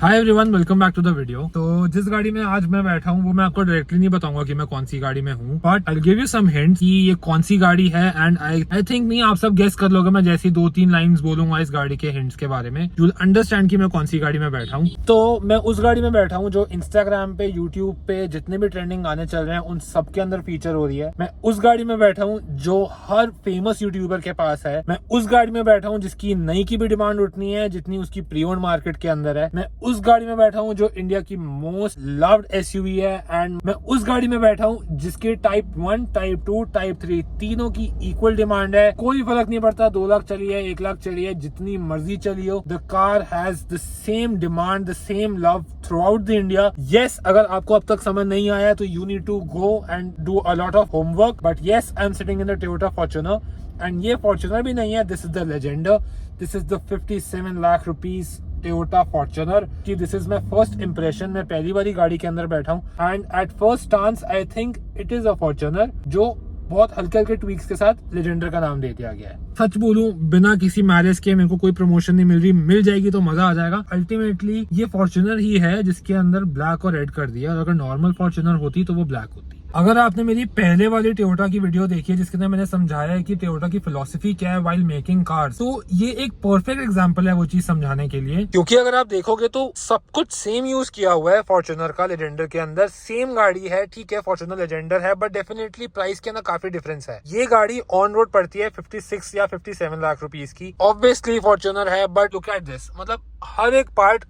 Hi everyone, welcome back to the video. तो जिस गाड़ी में आज मैं बैठा हूँ वो मैं आपको डायरेक्टली नहीं बताऊंगा कि मैं कौन सी गाड़ी में हूँ, but I give you some hint कि ये कौन सी गाड़ी है। एंड आई थिंक नहीं, आप सब गेस कर लोगे मैं जैसी 2-3 लाइंस बोलूंगा इस गाड़ी के हिंट्स के बारे में, यू विल अंडरस्टैंड कि मैं कौन सी गाड़ी में बैठा हूँ। तो मैं उस गाड़ी में बैठा हूँ जो इंस्टाग्राम पे, यूट्यूब पे जितने भी ट्रेंडिंग गाने चल रहे हैं उन सबके अंदर फीचर हो रही है। मैं उस गाड़ी में बैठा हूँ जो हर फेमस यूट्यूबर के पास है। मैं उस गाड़ी में बैठा हूँ जिसकी नई की भी डिमांड उतनी है जितनी उसकी प्री ओन्ड मार्केट के अंदर है। मैं उस गाड़ी में बैठा हूँ जो इंडिया की मोस्ट लव्ड एसयूवी है। एंड मैं उस गाड़ी में बैठा हूँ जिसके टाइप 1, टाइप 2, टाइप 3 तीनों की इक्वल डिमांड है। कोई फर्क नहीं पड़ता 2 लाख चली है, 1 लाख चली है, जितनी मर्जी चली हो, the car has the same demand, the same love throughout the India. Yes, अगर आपको अब तक समझ नहीं आया तो you need to go and do a lot of homework. But yes, I am sitting in the Toyota Fortuner. And ये Fortuner भी नहीं है, this is the Legender, this is the 57 lakh rupees Toyota Fortuner की this is my first impression. मैं पहली बारी गाड़ी के अंदर बैठा हूँ and at first stance I think it is a Fortuner जो बहुत हल्के हल्के ट्वीक्स के साथ लेजेंडर का नाम दे दिया गया है। सच बोलूं, बिना किसी मैरिज के मेरे को कोई प्रमोशन नहीं मिल रही, मिल जाएगी तो मजा आ जाएगा। अल्टीमेटली ये फॉर्च्यूनर ही है जिसके अंदर ब्लैक और रेड कर दिया। अगर नॉर्मल फॉर्च्यूनर होती तो वो ब्लैक होती। अगर आपने मेरी पहले वाली टोयोटा की वीडियो देखी है जिसके अंदर मैंने समझाया है कि टोयोटा की फिलॉसफी क्या है व्हाइल मेकिंग कार्स, तो ये एक परफेक्ट एग्जांपल है वो चीज समझाने के लिए। क्योंकि अगर आप देखोगे तो सब कुछ सेम यूज किया हुआ है फॉर्च्यूनर का लेजेंडर के अंदर। सेम गाड़ी है, ठीक है, फॉर्च्यूनर लेजेंडर है, बट डेफिनेटली प्राइस के अंदर काफी डिफरेंस है। ये गाड़ी ऑन रोड पड़ती है 56 या 57 लाख रुपीज की। ऑब्वियसली फॉर्च्यूनर है, बट लुक एट दिस, मतलब हर एक पार्ट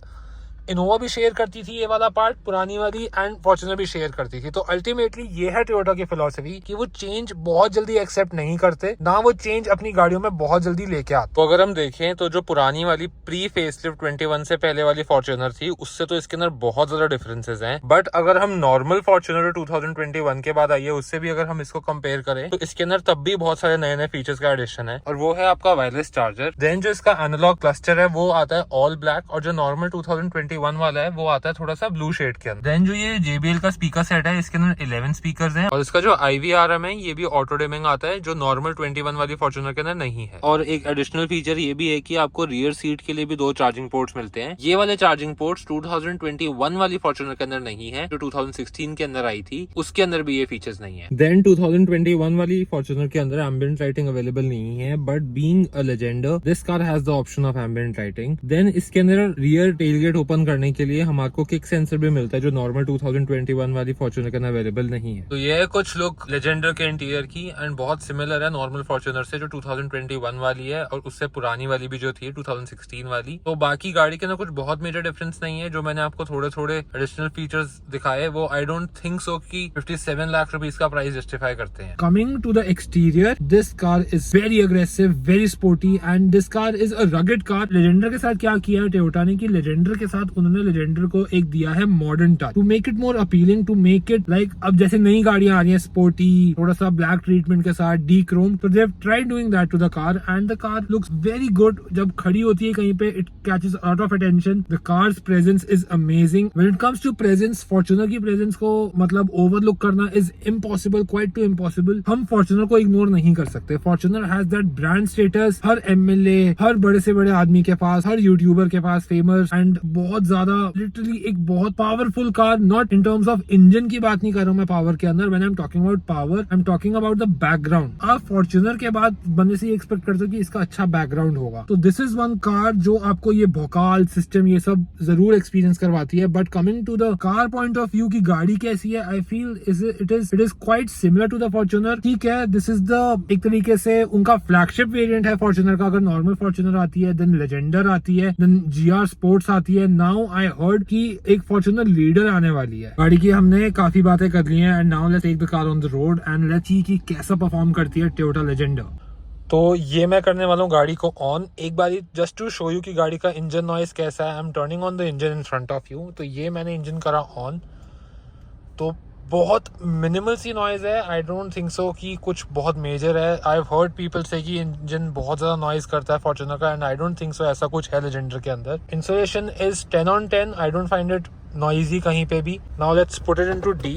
इनोवा भी शेयर करती थी, ये वाला पार्ट पुरानी वाली, एंड फॉर्च्यूनर भी शेयर करती थी। तो अल्टीमेटली ये है टोयोटा की फिलॉसफी कि वो चेंज बहुत जल्दी एक्सेप्ट नहीं करते, ना वो चेंज अपनी गाड़ियों में बहुत जल्दी लेके आते। तो अगर हम देखें तो जो पुरानी वाली प्री फेसलिफ्ट 21 से पहले वाली फॉर्च्यूनर थी उससे तो इसके अंदर बहुत ज्यादा डिफरेंसेस हैं। बट अगर हम नॉर्मल फॉर्च्यूनर 2021 के बाद आई है उससे भी अगर हम इसको कंपेयर करें तो इसके अंदर तब भी बहुत सारे नए नए फीचर्स का एडिशन है, और वो है आपका वायरलेस चार्जर। देन जो इसका एनालॉग क्लस्टर है वो आता है ऑल ब्लैक, और जो नॉर्मल 2021 वाला है वो आता है थोड़ा सा ब्लू शेड के अंदर। देन जो ये JBL का स्पीकर सेट है इसके अंदर 11 स्पीकर्स हैं, और इसका जो IVRM है ये भी ऑटो डिमिंग आता है जो नॉर्मल 21 वाली फॉर्च्यूनर के अंदर नहीं है। और एक एडिशनल फीचर ये भी है कि आपको रियर सीट के लिए भी 2 चार्जिंग पोर्ट्स मिलते हैं। ये वाले चार्जिंग पोर्ट्स 2021 वाली फॉर्च्यूनर के अंदर नहीं है, जो 2016 के अंदर आई थी उसके अंदर भी ये फीचर्स नहीं है। देन 2021 वाली फॉर्च्यूनर के अंदर एम्बिएंट लाइटिंग अवेलेबल नहीं है, but being a Legender this car has the option of ambient lighting. Then इसके अंदर रियर टेलगेट ओपन करने के लिए हमारे किक सेंसर भी मिलता है जो नॉर्मल 2021 वाली फॉर्च्यूनर के अंदर अवेलेबल नहीं है। तो ये है कुछ लोग लेजेंडर के इंटीरियर की, एंड बहुत सिमिलर है नॉर्मल फॉर्च्यूनर से जो 2021 वाली है, और उससे पुरानी वाली भी जो थी 2016 वाली। तो बाकी गाड़ी के अंदर कुछ बहुत मेजर डिफरेंस नहीं है। जो मैंने आपको थोड़े थोड़े एडिशनल फीचर्स दिखाए वो आई डोंट थिंक सो कि 57 लाख रुपीज का प्राइस जस्टिफाई करते हैं। Coming to the exterior, this car is very aggressive, very sporty, and this car is a rugged car. Legender के साथ क्या किया है टोयोटा ने कि लेजेंडर के साथ उन्होंने लेजेंडर को एक दिया है modern touch to make it more appealing, to make it like अब जैसे नई गाड़ियां आ रही हैं स्पोर्टी, थोड़ा सा ब्लैक ट्रीटमेंट के साथ, डी क्रोम, तो they have tried doing that to the car and the car looks very good. जब खड़ी होती है कहीं पे it catches a lot of attention. The car's presence is amazing. When it comes to presence, Fortuner की presence को मतलब overlook करना is impossible, quite to impossible. हम फॉर्च्यूनर को इग्नोर नहीं कर सकते। Fortuner has that brand status, हर MLA, हर बड़े से बड़े आदमी के पास, हर यूट्यूबर के पास फेमस, एंड बहुत ज्यादा लिटरली एक बहुत powerful car. Not in terms of engine की बात नहीं कर रहा हूं मैं पावर के अंदर, when I am talking about power I am talking about the background. आप फॉर्च्यूनर के बाद बंदे से एक्सपेक्ट करते हो कि इसका अच्छा बैकग्राउंड होगा, तो दिस इज वन कार जो आपको ये भोकाल सिस्टम ये सब जरूर एक्सपीरियंस करवाती है। But coming to the car point of view की गाड़ी कैसी है, I feel it is quite similar to the Fortuner. ठीक है, दिस इज द एक तरीके से उनका फ्लैगशिप वेरिएंट है फॉर्च्यूनर का। अगर नॉर्मल फॉर्च्यूनर आती है, देन लेजेंडर आती है, देन GR स्पोर्ट्स आती है। नाउ आई हर्ड कि एक फॉर्च्यूनर लीडर आने वाली है। गाड़ी की हमने काफी बातें कर ली हैं, and now let's take the car on the road and let's see कि कैसा परफॉर्म करती है टोयोटा लेजेंडर। तो ये मैं करने वाला हूँ गाड़ी को ऑन एक बारी, जस्ट टू शो यू कि गाड़ी का इंजन नॉइस कैसा है। I am turning on the engine in front of you. तो ये मैंने इंजन करा ऑन, तो बहुत मिनिमल सी नॉइज है। आई डोंट थिंक सो कि कुछ बहुत मेजर है। आई हैव हर्ड पीपल से कि इंजन बहुत ज्यादा नॉइज करता है फॉर्च्यूनर का, and I don't think so ऐसा कुछ है लेजेंडर के अंदर। Insulation is 10 on 10। I don't find it noisy कहीं पे भी। Now let's put it into D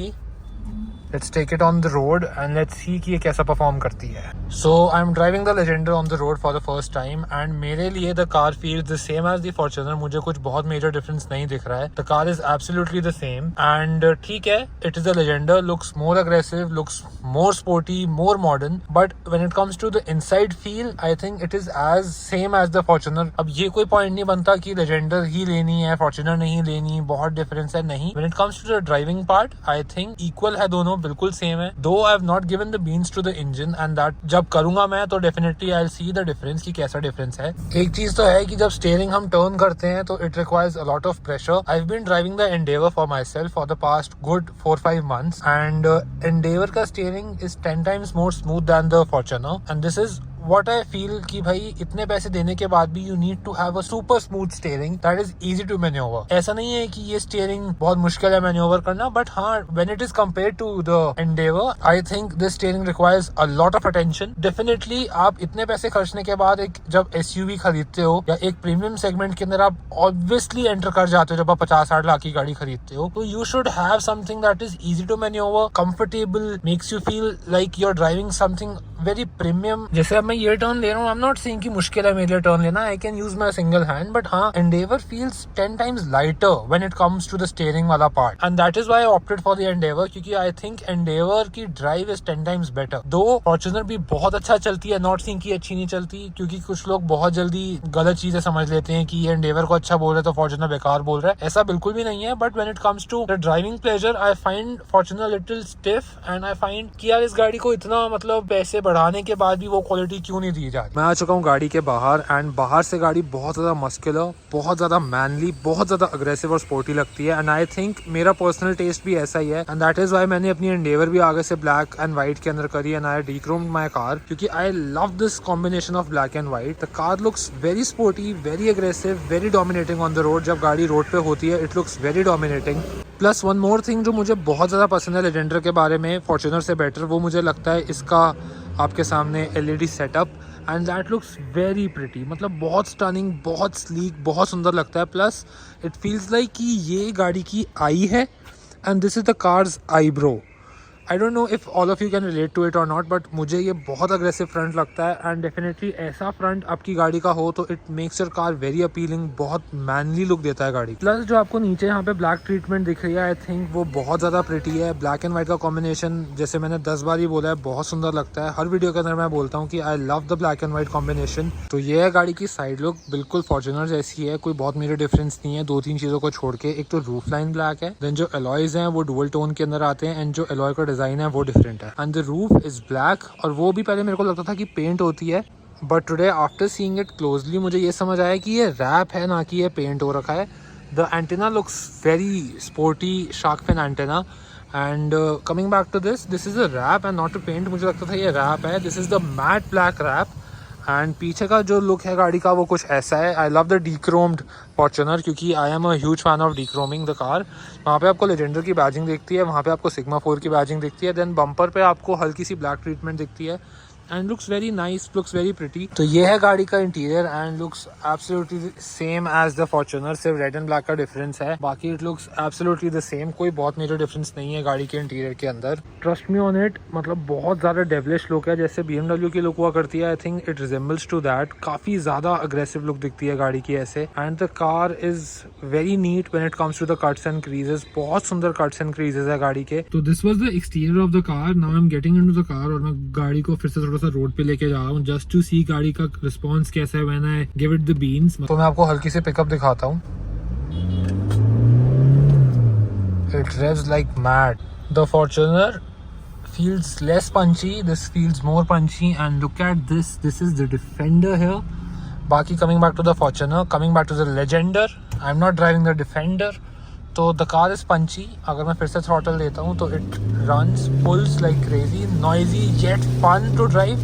let's take it on the road and let's see कि ये कैसा परफॉर्म करती है। So I am driving the Legender on the road for the first time and मेरे लिए the car feels the same as the Fortuner. मुझे कुछ बहुत मेजर डिफरेंस नहीं दिख रहा है। The car is absolutely the same and ठीक है, it is the Legender, looks more aggressive, looks more sporty, more modern, but when it comes to the inside feel I think it is as same as the Fortuner. अब ये कोई point नहीं बनता कि Legender ही लेनी है, Fortuner नहीं लेनी, बहुत डिफरेंस है, नहीं। When it comes to the driving part I think equal है, दोनों बिल्कुल सेम है। Though I have not given the beans to the engine and that जब करूंगा मैं तो definitely I will see the difference कि कैसा डिफरेंस है। एक चीज तो है कि जब स्टीयरिंग हम टर्न करते हैं तो it requires a lot of pressure. I have been driving the Endeavour for myself for the past good 4-5 months and Endeavour का steering is 10 times more smooth than the Fortuner and this is what I feel कि भाई इतने पैसे देने के बाद भी you need to have a super smooth steering that is easy to maneuver। ऐसा नहीं है कि ये steering बहुत मुश्किल है मैन्योवर करना, but हाँ when it is compared to the Endeavour I think this steering requires a lot of attention। Definitely आप इतने पैसे खर्चने के बाद एक जब SUV खरीदते हो या एक प्रीमियम सेगमेंट के अंदर आप obviously enter कर जाते हो जब आप 50-60 लाख की गाड़ी खरीदते हो, तो you should have something that is easy to maneuver, comfortable, makes you feel like you're driving something very premium। जैसे अब मैं ये टर्न ले रहा हूँ, आई एम नॉट सेइंग कि मुश्किल है मेरे लिए टर्न लेना, I can use my single hand, but हाँ Endeavour feels 10 times lighter when it comes to the steering वाला part and that is why I opted for the Endeavour, क्योंकि I think Endeavour की drive is 10 times better. Though Fortuner भी बहुत अच्छा चलती है, not saying कि अच्छी नहीं चलती, क्योंकि कुछ लोग बहुत जल्दी गलत चीजें समझ लेते हैं कि ये एंडेवर को अच्छा बोल रहा है तो फॉर्च्यूनर बेकार बोल रहा है, ऐसा बिल्कुल भी नहीं है। But when it comes to the driving pleasure I find Fortuner little stiff and I find कि यार इस गाड़ी को इतना मतलब पैसे बढ़ाने के बाद भी वो क्वालिटी क्यों नहीं दी जा रही। मैं आ चुका हूँ गाड़ी के बाहर एंड बाहर से गाड़ी बहुत ज्यादा मस्कुलर, बहुत ज्यादा मैनली, बहुत ज्यादा अग्रेसिव और स्पोर्टी लगती है एंड आई थिंक मेरा पर्सनल टेस्ट भी ऐसा ही है एंड दैट इज व्हाई मैंने अपनी एंडेवर भी आगे से ब्लैक एंड व्हाइट के अंदर करी एंड आई डीक्रोम्ड माय कार, क्योंकि I love this combination of black and white. The car looks very sporty, very aggressive, very dominating on the road. जब गाड़ी रोड पे होती है it looks very dominating. Plus one more thing जो मुझे बहुत ज्यादा पसंद है लेजेंडर के बारे में फॉर्च्यूनर से बेटर, वो मुझे लगता है इसका आपके सामने LED setup and that looks very pretty, मतलब बहुत स्टनिंग, बहुत स्लीक, बहुत सुंदर लगता है। प्लस इट फील्स लाइक कि ये गाड़ी की आई है and this is the car's eyebrow. I don't know if all of you can relate to it और नॉट, बट मुझे ये बहुत अग्रेसिव फ्रंट लगता है एंड डेफिनेटली ऐसा फ्रंट आपकी गाड़ी का हो तो it makes your car very appealing, बहुत मैनली लुक देता है गाड़ी। प्लस जो आपको नीचे यहाँ पे ब्लैक ट्रीटमेंट दिख रही है आई थिंक वो बहुत ज़्यादा प्रिटी है। ब्लैक एंड व्हाइट का कॉम्बिनेशन जैसे मैंने 10 बार ही बोला है बहुत सुंदर लगता है। हर वीडियो के अंदर मैं बोलता हूँ कि आई love the black and white combination. तो ये है गाड़ी की साइड लुक, बिल्कुल फॉर्च्यूनर जैसी है, कोई बहुत मेरे डिफरेंस नहीं है 2-3 चीज़ों को छोड़ के। एक तो रूफ लाइन ब्लैक है, देन जो एलॉयज हैं वो डुअल टोन के अंदर आते हैं एंड जो एलॉय का डिज़ाइन है वो डिफरेंट है and the roof is black. और वो भी पहले मेरे को लगता था कि पेंट होती है, but today after seeing it closely मुझे ये समझ आया कि ये रैप है, ना कि ये पेंट हो रखा है। The antenna looks very sporty, shark fin antenna and coming back to this is a wrap and not a paint. मुझे लगता था ये रैप है, this is the matte black wrap and पीछे का जो लुक है गाड़ी का वो कुछ ऐसा है। I love the dechromed Fortuner क्योंकि I am a huge fan of dechroming the car. वहाँ पे आपको लेजेंडर की बैजिंग दिखती है, वहाँ पे आपको सिग्मा 4 की बैजिंग दिखती है, देन बम्पर पे आपको हल्की सी ब्लैक ट्रीटमेंट दिखती है and looks very nice, looks very pretty. तो ये है गाड़ी का interior and looks absolutely same as the Fortuner, सिर्फ रेड एंड ब्लैक का डिफरेंस है, बाकी it looks absolutely the same. कोई बहुत मेजर डिफरेंस नहीं है गाड़ी के इंटीरियर के अंदर। ट्रस्ट मी ऑन इट, मतलब बहुत ज़्यादा डेवलिश लुक है, जैसे BMW की लुक हुआ करती है। I think it resembles to that, काफ़ी ज़्यादा अग्रेसिव लुक दिखती है गाड़ी की ऐसे and the car is very neat when it comes to the cuts and creases. बहुत सुंदर कट्स एंड क्रीजेस है गाड़ी के। तो this was the exterior of the car. Now I am getting into the car और मैं गाड़ी को फिर से थोड़ा सा रोड पे लेके जा रहा हूँ जस्ट टू सी गाड़ी का रिस्पॉन्स कैसा है when I give it the beans. तो मैं आपको हल्की से पिकअप दिखाता हूँ। It revs like mad. The Fortuner feels less punchy, this feels more punchy and look at this, this is the Defender here. बाकी coming back to the Fortuner, coming back to the Legender, I'm not driving the Defender. तो the car is punchy. अगर मैं फिर से throttle देता हूँ तो it runs, pulls like crazy, noisy yet fun to drive.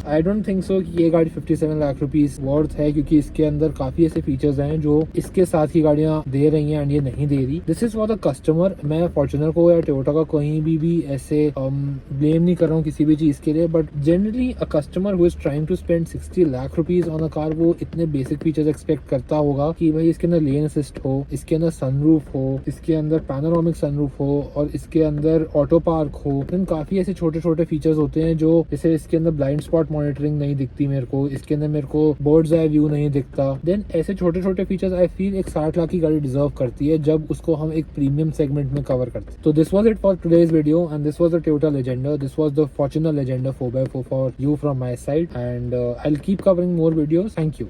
I don't think so कि ये गाड़ी 57 लाख रुपीस वर्थ है, क्योंकि इसके अंदर काफी ऐसे फीचर्स हैं जो इसके साथ की गाड़ियां दे रही हैं एंड ये नहीं दे रही। This is for the customer. मैं फॉर्च्यूनर को या टोयोटा का कहीं भी ऐसे ब्लेम नहीं कर रहा हूँ किसी भी चीज के लिए, but generally a customer who is trying to spend 60 lakh rupees on a car, वो इतने बेसिक फीचर्स एक्सपेक्ट करता होगा कि भाई इसके अंदर लेन असिस्ट हो, इसके अंदर सनरूफ हो, इसके अंदर पैनोरामिक सनरूफ हो और इसके अंदर ऑटो पार्क हो। देन काफी ऐसे छोटे छोटे फीचर्स होते हैं जो जैसे इसके अंदर ब्लाइंड स्पॉट मॉनिटरिंग नहीं दिखती मेरे को, इसके अंदर मेरे को बर्ड्स आई व्यू नहीं दिखता। देन ऐसे छोटे छोटे फीचर्स आई फील एक 60 लाख की गाड़ी डिजर्व करती है जब उसको हम एक प्रीमियम सेगमेंट में कवर करते हैं। तो this was it for today's video and this was the Toyota Legender, this was the Fortuner Legender 4x4 for you from my side and I will keep covering more videos. Thank you.